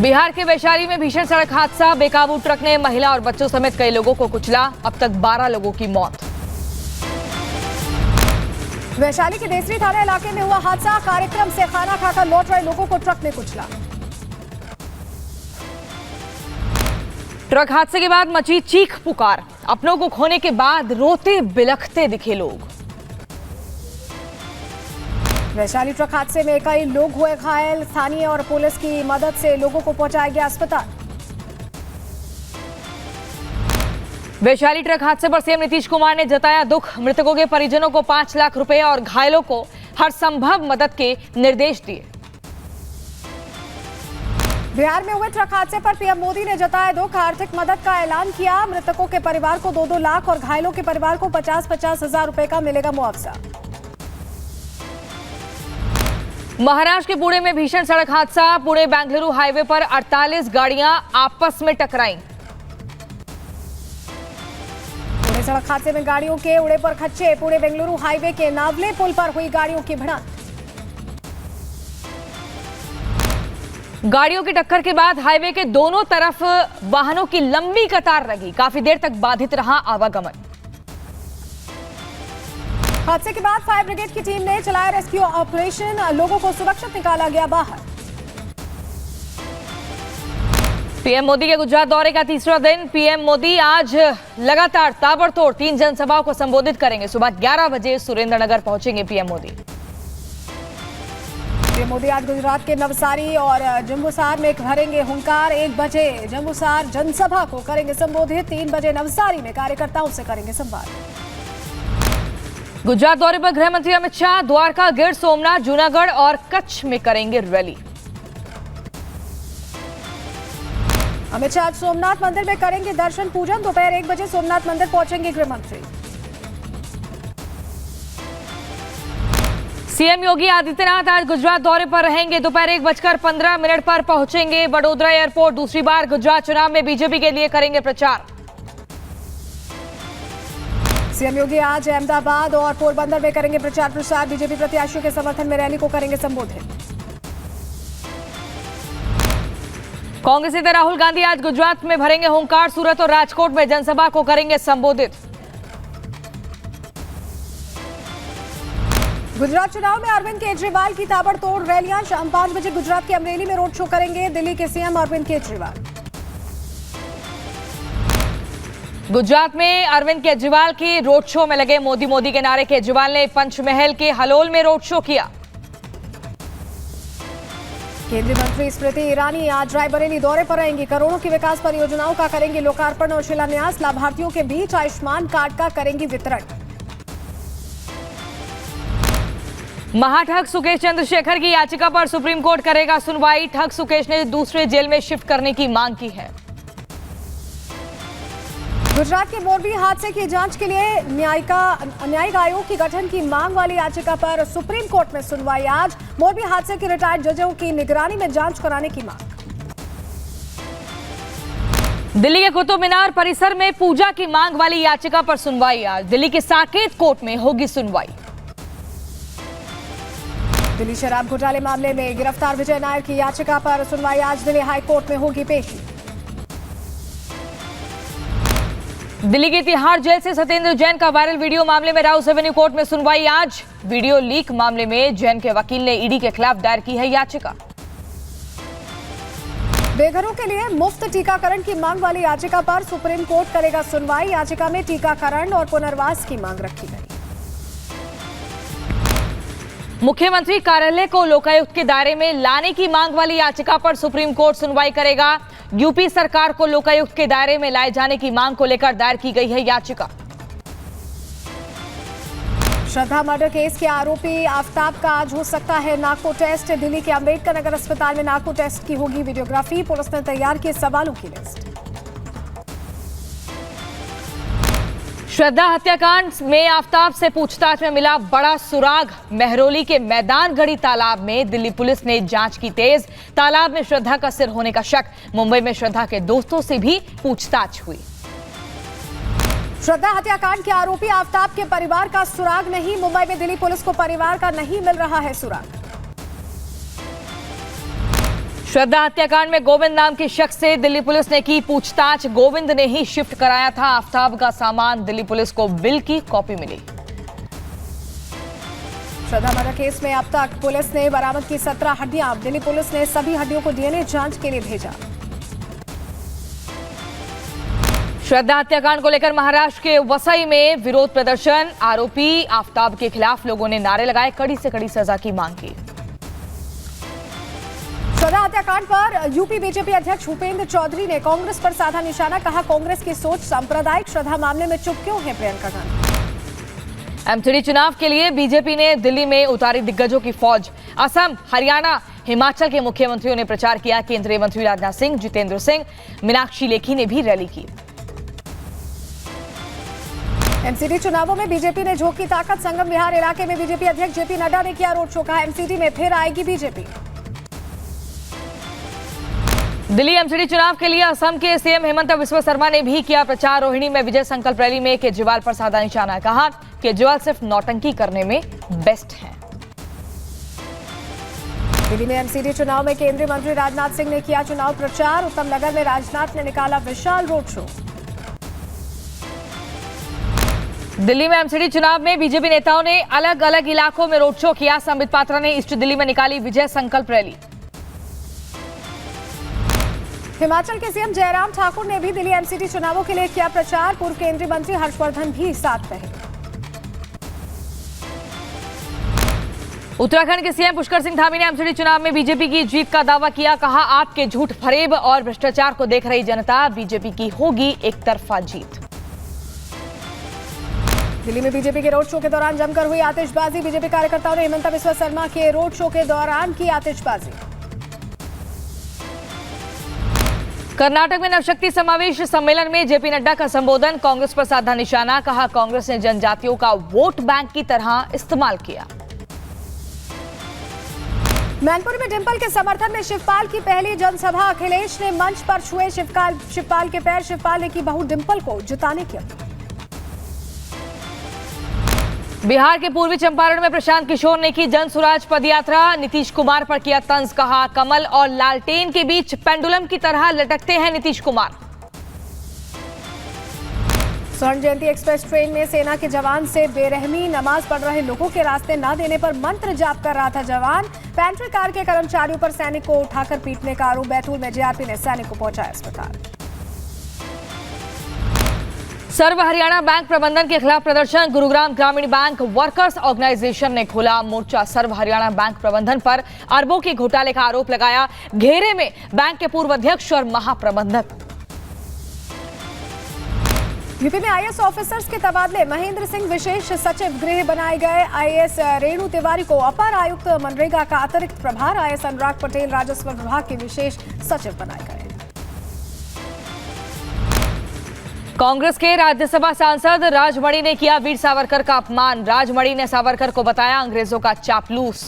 बिहार के वैशाली में भीषण सड़क हादसा, बेकाबू ट्रक ने महिला और बच्चों समेत कई लोगों को कुचला। अब तक 12 लोगों की मौत। वैशाली के देसरी थाना इलाके में हुआ हादसा, कार्यक्रम से खाना खाकर लौट रहे लोगों को ट्रक ने कुचला। ट्रक हादसे के बाद मची चीख पुकार, अपनों को खोने के बाद रोते बिलखते दिखे लोग। वैशाली ट्रक हादसे में कई लोग हुए घायल, स्थानीय और पुलिस की मदद से लोगों को पहुंचाया गया अस्पताल। वैशाली ट्रक हादसे पर सीएम नीतीश कुमार ने जताया दुख, मृतकों के परिजनों को 5 लाख रुपए और घायलों को हर संभव मदद के निर्देश दिए। बिहार में हुए ट्रक हादसे पर पीएम मोदी ने जताया दुख, आर्थिक मदद का ऐलान किया। मृतकों के परिवार को 2-2 लाख और घायलों के परिवार को 50-50 हजार रुपए का मिलेगा मुआवजा। महाराष्ट्र के पुणे में भीषण सड़क हादसा, पुणे बेंगलुरु हाईवे पर 48 गाड़ियां आपस में टकराईं। पुणे सड़क हादसे में गाड़ियों के उड़े पर खच्चे, पुणे बेंगलुरु हाईवे के नावले पुल पर हुई गाड़ियों की भिड़ंत। गाड़ियों की टक्कर के बाद हाईवे के दोनों तरफ वाहनों की लंबी कतार लगी, काफी देर तक बाधित रहा आवागमन। हादसे के बाद फायर ब्रिगेड की टीम ने चलाया रेस्क्यू ऑपरेशन, लोगों को सुरक्षित निकाला गया बाहर। पीएम मोदी के गुजरात दौरे का तीसरा दिन, पीएम मोदी आज लगातार ताबड़तोड़ 3 जनसभाओं को संबोधित करेंगे। सुबह 11 बजे सुरेंद्रनगर पहुंचेंगे पीएम मोदी। पीएम मोदी आज गुजरात के नवसारी और जंबूसार में भरेंगे हुंकार। 1 बजे जंबूसार जनसभा को करेंगे संबोधित, 3 बजे नवसारी में कार्यकर्ताओं से करेंगे संवाद। गुजरात दौरे पर गृह मंत्री अमित शाह द्वारका, गिर सोमनाथ, जूनागढ़ और कच्छ में करेंगे रैली। अमित शाह सोमनाथ मंदिर में करेंगे दर्शन पूजन, दोपहर 1 बजे सोमनाथ मंदिर पहुंचेंगे गृह मंत्री। सीएम योगी आदित्यनाथ आज गुजरात दौरे पर रहेंगे, दोपहर 1:15 पर पहुंचेंगे बड़ोदरा एयरपोर्ट। दूसरी बार गुजरात चुनाव में बीजेपी के लिए करेंगे प्रचार। सीएम योगी आज अहमदाबाद और पोरबंदर में करेंगे प्रचार प्रसार, बीजेपी प्रत्याशियों के समर्थन में रैली को करेंगे संबोधित। कांग्रेस नेता राहुल गांधी आज गुजरात में भरेंगे हुंकार, सूरत और राजकोट में जनसभा को करेंगे संबोधित। गुजरात चुनाव में अरविंद केजरीवाल की ताबड़तोड़ रैलियां, शाम 5 बजे गुजरात के अमरेली में रोड शो करेंगे दिल्ली के सीएम अरविंद केजरीवाल। गुजरात में अरविंद केजरीवाल की रोड शो में लगे मोदी के नारे। केजरीवाल ने पंचमहल के हलोल में रोड शो किया। केंद्रीय मंत्री स्मृति ईरानी आज रायबरेली दौरे पर रहेंगी, करोड़ों की विकास परियोजनाओं का करेंगी लोकार्पण और शिलान्यास। लाभार्थियों के बीच आयुष्मान कार्ड का करेंगी वितरण। महाठग सुकेश चंद्रशेखर की याचिका पर सुप्रीम कोर्ट करेगा सुनवाई। ठग सुकेश ने दूसरे जेल में शिफ्ट करने की मांग की है। गुजरात के मोरबी हादसे की जांच के लिए न्यायिक आयोग की गठन की मांग वाली याचिका पर सुप्रीम कोर्ट में सुनवाई आज। मोरबी हादसे की रिटायर्ड जजों की निगरानी में जांच कराने की मांग। दिल्ली के कुतुब मीनार परिसर में पूजा की मांग वाली याचिका पर सुनवाई आज। दिल्ली के साकेत कोर्ट में होगी सुनवाई। दिल्ली शराब घोटाले मामले में गिरफ्तार विजय नायर की याचिका पर सुनवाई आज। दिल्ली हाई कोर्ट में होगी पेशी। दिल्ली की तिहाड़ जेल से सत्येंद्र जैन का वायरल वीडियो मामले में राउस एवेन्यू कोर्ट में सुनवाई आज। वीडियो लीक मामले में जैन के वकील ने ईडी के खिलाफ दायर की है याचिका। बेघरों के लिए मुफ्त टीकाकरण की मांग वाली याचिका पर सुप्रीम कोर्ट करेगा सुनवाई। याचिका में टीकाकरण और पुनर्वास की मांग रखी गई। मुख्यमंत्री कार्यालय को लोकायुक्त के दायरे में लाने की मांग वाली याचिका पर सुप्रीम कोर्ट सुनवाई करेगा। यूपी सरकार को लोकायुक्त के दायरे में लाए जाने की मांग को लेकर दायर की गई है याचिका। श्रद्धा मर्डर केस के आरोपी आफ्ताब का आज हो सकता है नाको टेस्ट। दिल्ली के अंबेडकर नगर अस्पताल में नाको टेस्ट की होगी वीडियोग्राफी। पुलिस ने तैयार की सवालों की लिस्ट। श्रद्धा हत्याकांड में आफ्ताब से पूछताछ में मिला बड़ा सुराग। मेहरौली के मैदान गढ़ी तालाब में दिल्ली पुलिस ने जांच की तेज। तालाब में श्रद्धा का सिर होने का शक। मुंबई में श्रद्धा के दोस्तों से भी पूछताछ हुई। श्रद्धा हत्याकांड के आरोपी आफ्ताब के परिवार का सुराग नहीं। मुंबई में दिल्ली पुलिस को परिवार का नहीं मिल रहा है सुराग। श्रद्धा हत्याकांड में गोविंद नाम के शख्स से दिल्ली पुलिस ने की पूछताछ। गोविंद ने ही शिफ्ट कराया था आफ्ताब का सामान। दिल्ली पुलिस को बिल की कॉपी मिली। श्रद्धा मर्डर केस में अब तक पुलिस ने बरामद की 17 हड्डियां। दिल्ली पुलिस ने सभी हड्डियों को डीएनए जांच के लिए भेजा। श्रद्धा हत्याकांड को लेकर महाराष्ट्र के वसई में विरोध प्रदर्शन। आरोपी आफ्ताब के खिलाफ लोगों ने नारे लगाए, कड़ी से कड़ी सजा की मांग की। श्रद्धा हत्याकांड पर यूपी बीजेपी अध्यक्ष भूपेंद्र चौधरी ने कांग्रेस पर साधा निशाना। कहा, कांग्रेस की सोच सांप्रदायिक श्रद्धा मामले में चुप क्यों है प्रियंका गांधी। एमसीडी चुनाव के लिए बीजेपी ने दिल्ली में उतारी दिग्गजों की फौज। असम, हरियाणा, हिमाचल के मुख्यमंत्रियों ने प्रचार किया। केंद्रीय मंत्री राजनाथ सिंह, जितेंद्र सिंह, मीनाक्षी लेखी ने भी रैली की। एमसीडी चुनावों में बीजेपी ने झोंकी ताकत। संगम विहार इलाके में बीजेपी अध्यक्ष जेपी नड्डा ने किया रोड शो। कहा, एमसीडी में फिर आएगी बीजेपी। दिल्ली एमसीडी चुनाव के लिए असम के सीएम हेमंत बिस्वा शर्मा ने भी किया प्रचार। रोहिणी में विजय संकल्प रैली में केजरीवाल पर साधा निशाना। कहा, केजरीवाल सिर्फ नौटंकी करने में बेस्ट हैं। दिल्ली में एमसीडी चुनाव में केंद्रीय मंत्री राजनाथ सिंह ने किया चुनाव प्रचार। उत्तम नगर में राजनाथ ने निकाला विशाल रोड शो। दिल्ली में एमसीडी चुनाव में बीजेपी नेताओं ने अलग अलग इलाकों में रोड शो किया। संबित पात्रा ने ईस्ट दिल्ली में निकाली विजय संकल्प रैली। हिमाचल के सीएम जयराम ठाकुर ने भी दिल्ली एमसीडी चुनावों के लिए किया प्रचार। पूर्व केंद्रीय मंत्री हर्षवर्धन भी साथ रहे। उत्तराखंड के सीएम पुष्कर सिंह धामी ने एमसीडी चुनाव में बीजेपी की जीत का दावा किया। कहा, आपके झूठ फरेब और भ्रष्टाचार को देख रही जनता, बीजेपी की होगी एक तरफा जीत। दिल्ली में बीजेपी के रोड शो के दौरान जमकर हुई आतिशबाजी। बीजेपी कार्यकर्ताओं ने हेमंत बिस्वा शर्मा के रोड शो के दौरान की आतिशबाजी। कर्नाटक में नवशक्ति समावेश सम्मेलन में जेपी नड्डा का संबोधन। कांग्रेस पर साधा निशाना। कहा, कांग्रेस ने जनजातियों का वोट बैंक की तरह इस्तेमाल किया। मैनपुरी में डिंपल के समर्थन में शिवपाल की पहली जनसभा। अखिलेश ने मंच पर छुए शिवपाल के पैर। शिवपाल ने की बहू डिंपल को जिताने की अपील। बिहार के पूर्वी चंपारण में प्रशांत किशोर ने की जन स्वराज पदयात्रा। नीतीश कुमार पर किया तंज। कहा, कमल और लालटेन के बीच पेंडुलम की तरह लटकते हैं नीतीश कुमार। स्वर्ण जयंती एक्सप्रेस ट्रेन में सेना के जवान से बेरहमी। नमाज पढ़ रहे लोगों के रास्ते न देने पर मंत्र जाप कर रहा था जवान। पैंट्री कार के कर्मचारियों पर सैनिक को उठाकर पीटने का आरोप। बैतूल में जेआरपी ने सैनिक को पहुंचाया अस्पताल। सर्व हरियाणा बैंक प्रबंधन के खिलाफ प्रदर्शन। गुरुग्राम ग्रामीण बैंक वर्कर्स ऑर्गेनाइजेशन ने खोला मोर्चा। सर्व हरियाणा बैंक प्रबंधन पर अरबों के घोटाले का आरोप लगाया। घेरे में बैंक के पूर्व अध्यक्ष और महाप्रबंधक। यूपी में आईएएस ऑफिसर्स के तबादले। महेंद्र सिंह विशेष सचिव गृह बनाए गए। आईएएस रेणु तिवारी को अपर आयुक्त मनरेगा का अतिरिक्त प्रभार। आईएएस अनुराग पटेल राजस्व विभाग के विशेष सचिव बनाए गए। कांग्रेस के राज्यसभा सांसद राजमणि ने किया वीर सावरकर का अपमान। राजमणि ने सावरकर को बताया अंग्रेजों का चापलूस।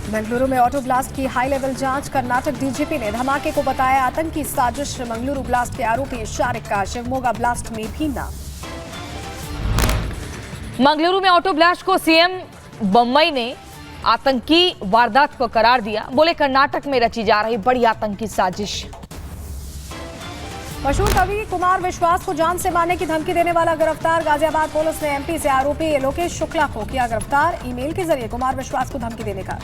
बेंगलुरु में ऑटो ब्लास्ट की हाई लेवल जांच। कर्नाटक डीजीपी ने धमाके को बताया आतंकी साजिश। मंगलुरु ब्लास्ट के आरोपी शारिक का शिवमोगा ब्लास्ट में भी नाम। मंगलुरु में ऑटो ब्लास्ट को सीएम बम्मई ने आतंकी वारदात को करार दिया। बोले, कर्नाटक में रची जा रही बड़ी आतंकी साजिश। मशहूर कवि कुमार विश्वास को जान से मारने की धमकी देने वाला गिरफ्तार। गाजियाबाद पुलिस ने एमपी से आरोपी लोकेश शुक्ला को किया गिरफ्तार। ईमेल के जरिए कुमार विश्वास को धमकी देने का।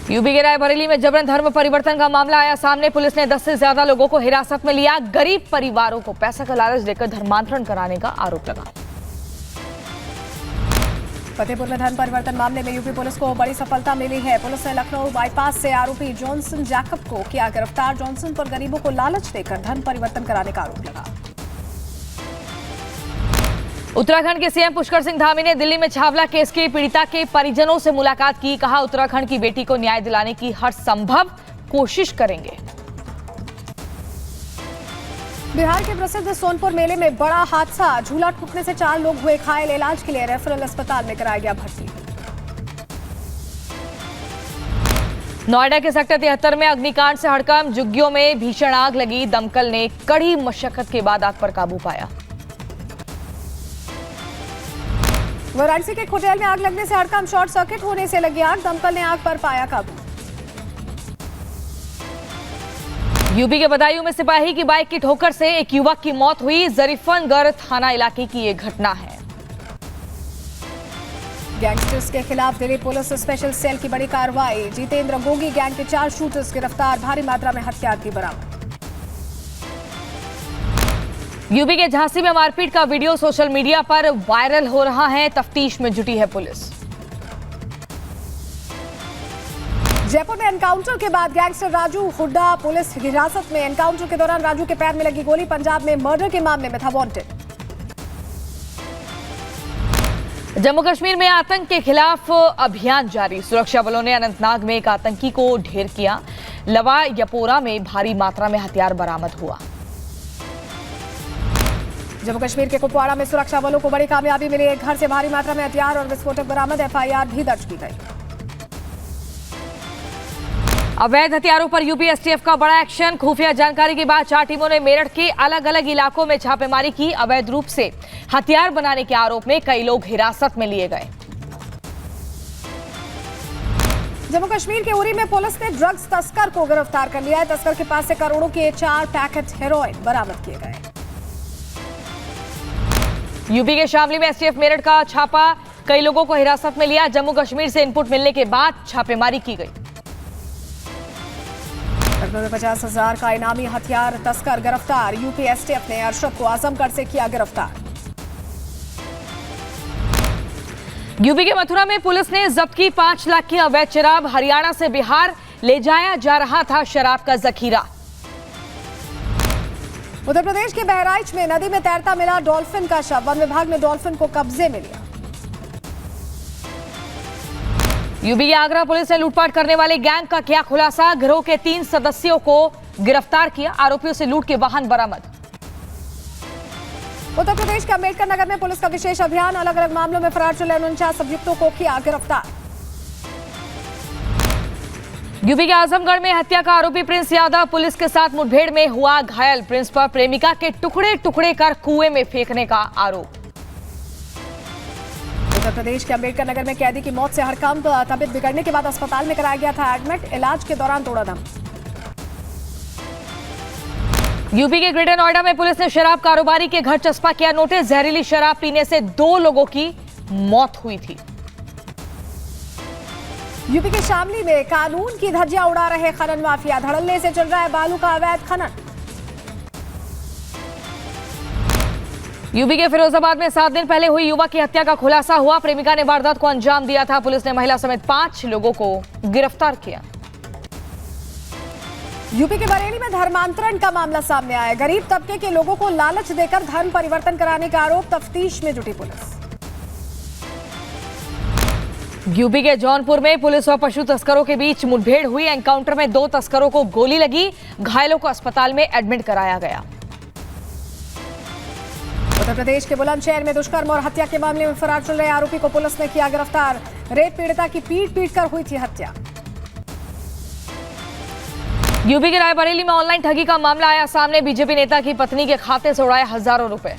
यूपी के रायबरेली में जबरन धर्म परिवर्तन का मामला आया सामने। पुलिस ने 10 से ज्यादा लोगों को हिरासत में लिया। गरीब परिवारों को पैसा का लालच देकर धर्मांतरण कराने का आरोप लगा। फतेहपुर में धर्म परिवर्तन मामले में यूपी पुलिस को बड़ी सफलता मिली है। पुलिस ने लखनऊ बाईपास से आरोपी जॉनसन जैकब को किया गिरफ्तार। जॉनसन पर गरीबों को लालच देकर धर्म परिवर्तन कराने का आरोप लगा। उत्तराखंड के सीएम पुष्कर सिंह धामी ने दिल्ली में छावला केस की पीड़िता के परिजनों से मुलाकात की। कहा, उत्तराखंड की बेटी को न्याय दिलाने की हर संभव कोशिश करेंगे। बिहार के प्रसिद्ध सोनपुर मेले में बड़ा हादसा। झूला टूटने से 4 लोग हुए घायल। इलाज के लिए रेफरल अस्पताल में कराया गया भर्ती। नोएडा के सेक्टर 73 में अग्निकांड से हड़कंप। झुग्गियों में भीषण आग लगी। दमकल ने कड़ी मशक्कत के बाद आग पर काबू पाया। वाराणसी के एक होटल में आग लगने से हड़कंप, शॉर्ट सर्किट होने से लगी आग, दमकल ने आग पर पाया काबू। यूपी के बदायूं में सिपाही की बाइक की ठोकर से एक युवक की मौत हुई। जरीफनगढ़ थाना इलाके की ये घटना है। गैंगस्टर्स के खिलाफ दिल्ली पुलिस स्पेशल सेल की बड़ी कार्रवाई। जितेंद्र गोगी गैंग के 4 शूटर्स गिरफ्तार, भारी मात्रा में हथियार की बरामद। यूपी के झांसी में मारपीट का वीडियो सोशल मीडिया पर वायरल हो रहा है। तफ्तीश में जुटी है पुलिस। जयपुर में एनकाउंटर के बाद गैंगस्टर राजू हुड्डा पुलिस हिरासत में। एनकाउंटर के दौरान राजू के पैर में लगी गोली। पंजाब में मर्डर के मामले में था वांटेड। जम्मू कश्मीर में आतंक के खिलाफ अभियान जारी। सुरक्षा बलों ने अनंतनाग में एक आतंकी को ढेर किया। लवायपोरा में भारी मात्रा में हथियार बरामद हुआ। जम्मू कश्मीर के कुपवाड़ा में सुरक्षा बलों को बड़ी कामयाबी मिली। एक घर से भारी मात्रा में हथियार और विस्फोटक बरामद। एफआईआर भी दर्ज की गई। अवैध हथियारों पर यूपी एसटीएफ का बड़ा एक्शन। खुफिया जानकारी के बाद 4 टीमों ने मेरठ के अलग अलग इलाकों में छापेमारी की। अवैध रूप से हथियार बनाने के आरोप में कई लोग हिरासत में लिए गए। जम्मू कश्मीर के उरी में पुलिस ने ड्रग्स तस्कर को गिरफ्तार कर लिया है। तस्कर के पास से करोड़ों के 4 पैकेट हेरोइन बरामद किए गए। यूपी के शामली में एसटीएफ मेरठ का छापा, कई लोगों को हिरासत में लिया। जम्मू कश्मीर से इनपुट मिलने के बाद छापेमारी की गई। लखनऊ में 50,000 का इनामी हथियार तस्कर गिरफ्तार। यूपी एसटीएफ ने अरशद को आजमगढ़ से किया गिरफ्तार। यूपी के मथुरा में पुलिस ने जब्त की 5 लाख की अवैध शराब। हरियाणा से बिहार ले जाया जा रहा था शराब का जखीरा। उत्तर प्रदेश के बहराइच में नदी में तैरता मिला डॉल्फिन का शव। वन विभाग ने डॉल्फिन को कब्जे में लिया। यूपी की आगरा पुलिस ने लूटपाट करने वाले गैंग का किया खुलासा। गिरोह के 3 सदस्यों को गिरफ्तार किया। आरोपियों से लूट के वाहन बरामद। उत्तर प्रदेश के अम्बेडकर नगर में पुलिस का विशेष अभियान। अलग अलग मामलों में फरार चले 49 अभियुक्तों को किया गिरफ्तार। यूपी के आजमगढ़ में हत्या का आरोपी प्रिंस यादव पुलिस के साथ मुठभेड़ में हुआ घायल। प्रिंस पर प्रेमिका के टुकड़े टुकड़े कर कुएं में फेंकने का आरोप। उत्तर प्रदेश के अम्बेडकर नगर में कैदी की मौत से हड़कंप। तबीयत बिगड़ने के बाद अस्पताल में कराया गया था एडमिट। इलाज के दौरान तोड़ा दम। यूपी के ग्रेटर नोएडा में पुलिस ने शराब कारोबारी के घर चस्पा किया नोटिस। जहरीली शराब पीने से 2 लोगों की मौत हुई थी। यूपी के शामली में कानून की धज्जियां उड़ा रहे खनन माफिया। धड़ल्ले से चल रहा है बालू का अवैध खनन। यूपी के फिरोजाबाद में 7 दिन पहले हुई युवक की हत्या का खुलासा हुआ। प्रेमिका ने वारदात को अंजाम दिया था। पुलिस ने महिला समेत 5 लोगों को गिरफ्तार किया। यूपी के बरेली में धर्मांतरण का मामला सामने आया। गरीब तबके के लोगों को लालच देकर धर्म परिवर्तन कराने का आरोप। तफ्तीश में जुटी पुलिस। यूपी के जौनपुर में पुलिस और पशु तस्करों के बीच मुठभेड़ हुई। एनकाउंटर में 2 तस्करों को गोली लगी। घायलों को अस्पताल में एडमिट कराया गया। उत्तर प्रदेश के बुलंदशहर में दुष्कर्म और हत्या के मामले में फरार चल रहे आरोपी को पुलिस ने किया गिरफ्तार। रेप पीड़िता की पीट कर हुई थी हत्या। यूपी के रायबरेली में ऑनलाइन ठगी का मामला आया सामने। बीजेपी नेता की पत्नी के खाते से उड़ाए हजारों रुपए।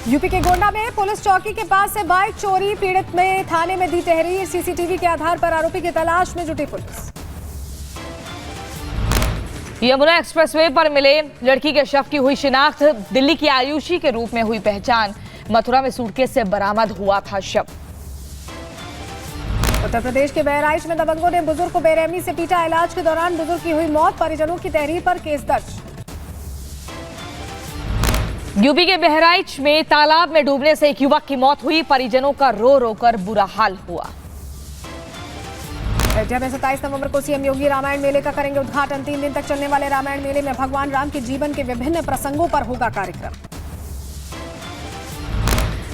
यूपी के गोंडा में पुलिस चौकी के पास से बाइक चोरी। पीड़ित में थाने में दी तहरीर। सीसीटीवी के आधार पर आरोपी की तलाश में जुटी पुलिस। यमुना एक्सप्रेसवे पर मिले लड़की के शव की हुई शिनाख्त। दिल्ली की आयुषी के रूप में हुई पहचान। मथुरा में सूटकेस से बरामद हुआ था शव। उत्तर प्रदेश के बहराइच में दबंगों ने बुजुर्ग को बेरहमी से पीटा। इलाज के दौरान बुजुर्ग की हुई मौत। परिजनों की तहरीर पर केस दर्ज। यूपी के बहराइच में तालाब में डूबने से एक युवक की मौत हुई। परिजनों का रो रो कर बुरा हाल हुआ। अयोध्या में 27 नवंबर को सीएम योगी रामायण मेले का करेंगे उद्घाटन। 3 दिन तक चलने वाले रामायण मेले में भगवान राम के जीवन के विभिन्न प्रसंगों पर होगा कार्यक्रम।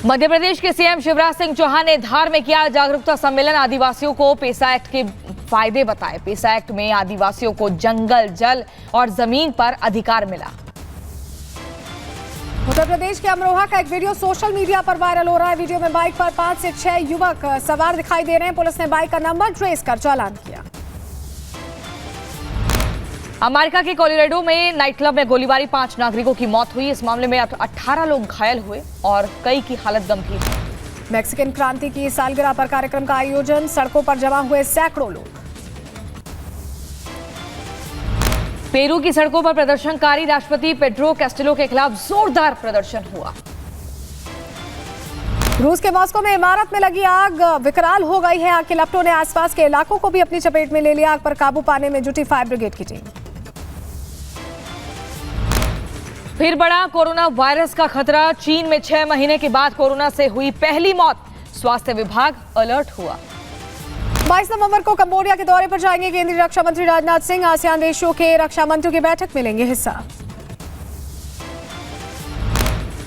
मध्य प्रदेश के सीएम शिवराज सिंह चौहान ने धार में किया जागरूकता सम्मेलन। आदिवासियों को पेसा एक्ट के फायदे बताए। पेसा एक्ट में आदिवासियों को जंगल, जल और जमीन पर अधिकार मिला। उत्तर प्रदेश के अमरोहा का एक वीडियो सोशल मीडिया पर वायरल हो रहा है। वीडियो में बाइक पर 5 से 6 युवक सवार दिखाई दे रहे हैं। पुलिस ने बाइक का नंबर ट्रेस कर चालान किया। अमेरिका के कोलोराडो में नाइट क्लब में गोलीबारी, 5 नागरिकों की मौत हुई। इस मामले में 18 लोग घायल हुए और कई की हालत गंभीर है। मैक्सिकन क्रांति की सालगिरह पर कार्यक्रम का आयोजन, सड़कों पर जमा हुए सैकड़ों लोग। पेरू की सड़कों पर प्रदर्शनकारी राष्ट्रपति पेड्रो कैस्टिलो के खिलाफ जोरदार प्रदर्शन हुआ। रूस के मॉस्को में इमारत में लगी आग विकराल हो गई है। आग की लपटों ने आसपास के इलाकों को भी अपनी चपेट में ले लिया। आग पर काबू पाने में जुटी फायर ब्रिगेड की टीम। फिर बढ़ा कोरोना वायरस का खतरा। चीन में 6 महीने के बाद कोरोना से हुई पहली मौत। स्वास्थ्य विभाग अलर्ट हुआ। 22 नवंबर को कंबोडिया के दौरे पर जाएंगे केंद्रीय रक्षा मंत्री राजनाथ सिंह। आसियान देशों के रक्षा मंत्रियों की बैठक में लेंगे हिस्सा।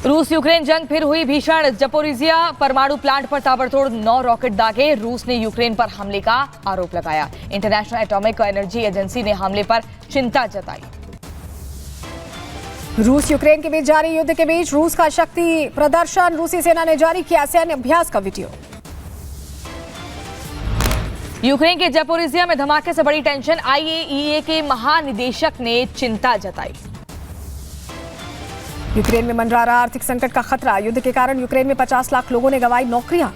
रूस यूक्रेन जंग फिर हुई भीषण। जपोरिजिया परमाणु प्लांट पर ताबड़तोड़ 9 रॉकेट दागे। रूस ने यूक्रेन पर हमले का आरोप लगाया। इंटरनेशनल एटॉमिक एनर्जी एजेंसी ने हमले पर चिंता जताई। रूस यूक्रेन के बीच जारी युद्ध के बीच रूस का शक्ति प्रदर्शन। रूसी सेना ने जारी किया सैन्य अभ्यास का वीडियो। यूक्रेन के जपोरिजिया में धमाके से बड़ी टेंशन। IAEA के महानिदेशक ने चिंता जताई। यूक्रेन में मंडरा रहा आर्थिक संकट का खतरा। युद्ध के कारण यूक्रेन में 50 लाख लोगों ने गंवाई नौकरियां।